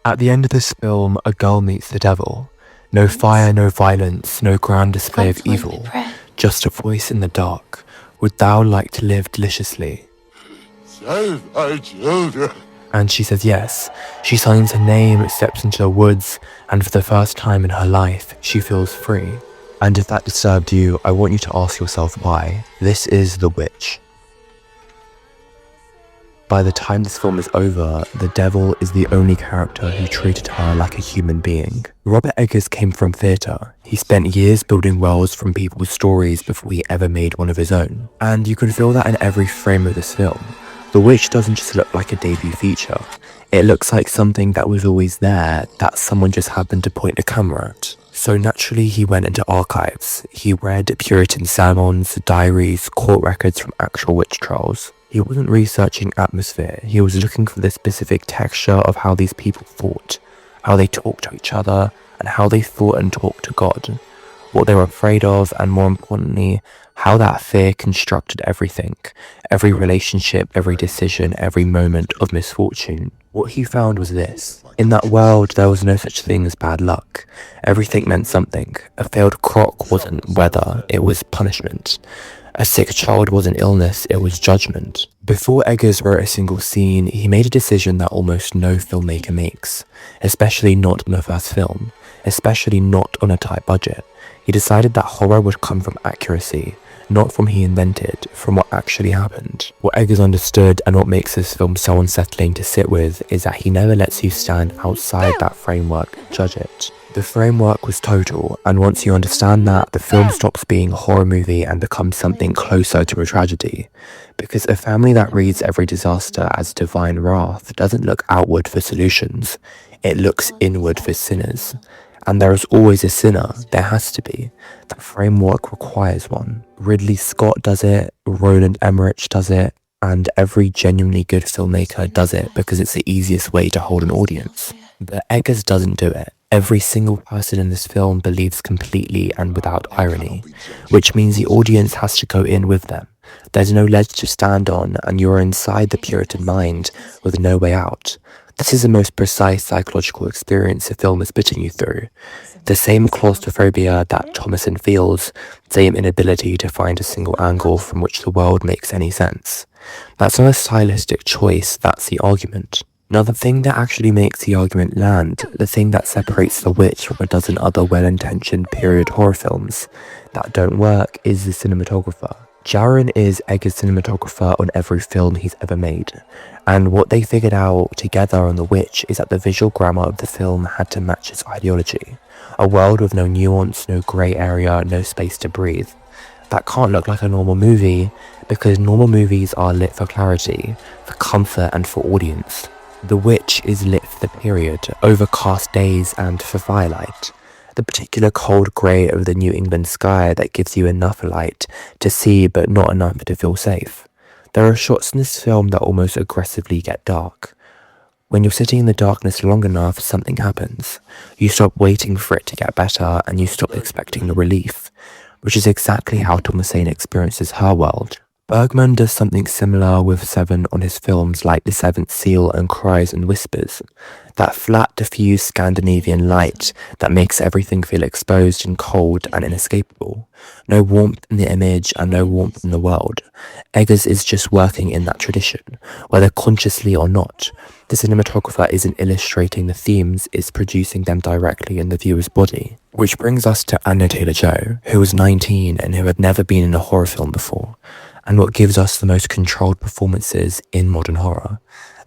At the end of this film, a girl meets the devil. No fire, no violence, no grand display of evil, just a voice in the dark. Would thou like to live deliciously? Save our children. And she says yes. She signs her name, steps into the woods, and for the first time in her life, she feels free. And if that disturbed you, I want you to ask yourself why. This is The Witch. By the time this film is over, the devil is the only character who treated her like a human being. Robert Eggers came from theatre. He spent years building worlds from people's stories before he ever made one of his own. And you can feel that in every frame of this film. The Witch doesn't just look like a debut feature. It looks like something that was always there, that someone just happened to point a camera at. So naturally he went into archives. He read Puritan sermons, diaries, court records from actual witch trials. He wasn't researching atmosphere, he was looking for the specific texture of how these people thought, how they talked to each other, and how they thought and talked to God. What they were afraid of, and more importantly, how that fear constructed everything, every relationship, every decision, every moment of misfortune. What he found was this. In that world, there was no such thing as bad luck. Everything meant something. A failed crock wasn't weather, it was punishment. A sick child wasn't illness, it was judgment. Before Eggers wrote a single scene, he made a decision that almost no filmmaker makes, especially not on a first film, especially not on a tight budget. He decided that horror would come from accuracy, not from he invented, from what actually happened. What Eggers understood and what makes this film so unsettling to sit with is that he never lets you stand outside that framework and judge it. The framework was total, and once you understand that, the film stops being a horror movie and becomes something closer to a tragedy. Because a family that reads every disaster as divine wrath doesn't look outward for solutions, it looks inward for sinners. And there is always a sinner, there has to be. That framework requires one. Ridley Scott does it, Roland Emmerich does it, and every genuinely good filmmaker does it because it's the easiest way to hold an audience. But Eggers doesn't do it. Every single person in this film believes completely and without irony, which means the audience has to go in with them. There's no ledge to stand on, and you're inside the Puritan mind with no way out. This is the most precise psychological experience a film is putting you through. The same claustrophobia that Thomason feels, same inability to find a single angle from which the world makes any sense. That's not a stylistic choice, that's the argument. Now the thing that actually makes the argument land, the thing that separates The Witch from a dozen other well-intentioned period horror films that don't work, is the cinematographer. Jaron is Eggers' cinematographer on every film he's ever made, and what they figured out together on The Witch is that the visual grammar of the film had to match its ideology. A world with no nuance, no grey area, no space to breathe. That can't look like a normal movie, because normal movies are lit for clarity, for comfort and for audience. The Witch is lit for the period, overcast days and for firelight. The particular cold grey of the New England sky that gives you enough light to see but not enough to feel safe. There are shots in this film that almost aggressively get dark. When you're sitting in the darkness long enough, something happens. You stop waiting for it to get better and you stop expecting the relief, which is exactly how Thomason experiences her world. Bergman does something similar with Seven on his films like The Seventh Seal and Cries and Whispers. That flat, diffused Scandinavian light that makes everything feel exposed and cold and inescapable. No warmth in the image and no warmth in the world. Eggers is just working in that tradition, whether consciously or not. The cinematographer isn't illustrating the themes, it's producing them directly in the viewer's body. Which brings us to Anya Taylor-Joy, who was 19 and who had never been in a horror film before, and what gives us the most controlled performances in modern horror.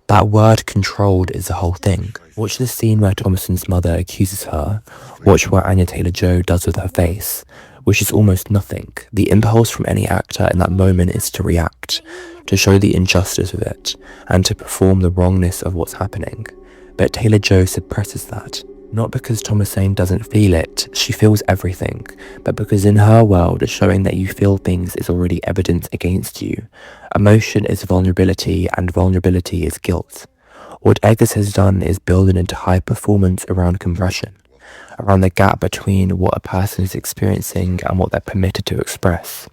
That word controlled is the whole thing. Watch the scene where Thomason's mother accuses her. Watch what Anya Taylor-Joy does with her face, which is almost nothing. The impulse from any actor in that moment is to react, to show the injustice of it, and to perform the wrongness of what's happening. But Taylor-Joy suppresses that. Not because Thomason doesn't feel it, she feels everything, but because in her world, showing that you feel things is already evidence against you. Emotion is vulnerability, and vulnerability is guilt. What Eggers has done is build it into high performance around compression, around the gap between what a person is experiencing and what they're permitted to express.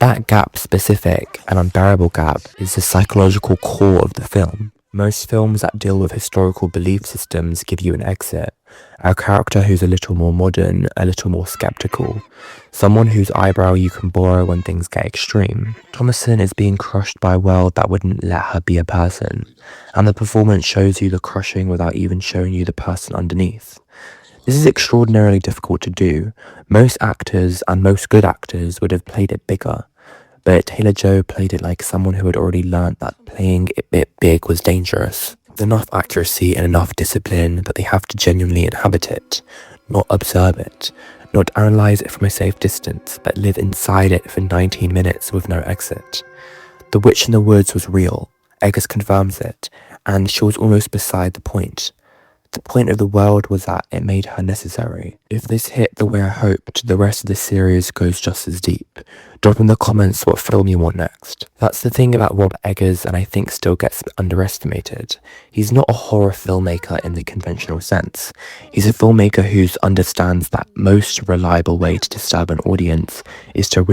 That gap, specific and unbearable gap, is the psychological core of the film. Most films that deal with historical belief systems give you an exit, a character who's a little more modern, a little more skeptical, someone whose eyebrow you can borrow when things get extreme. Thomason is being crushed by a world that wouldn't let her be a person, and the performance shows you the crushing without even showing you the person underneath. This is extraordinarily difficult to do. Most actors, and most good actors, would have played it bigger. But Taylor-Joy played it like someone who had already learnt that playing it big was dangerous. With enough accuracy and enough discipline that they have to genuinely inhabit it, not observe it, not analyse it from a safe distance, but live inside it for 19 minutes with no exit. The witch in the woods was real, Eggers confirms it, and she was almost beside the point. The point of the world was that it made her necessary. If this hit the way I hoped, the rest of the series goes just as deep. Drop in the comments what film you want next. That's the thing about Robert Eggers, and I think still gets underestimated. He's not a horror filmmaker in the conventional sense. He's a filmmaker who understands that most reliable way to disturb an audience is to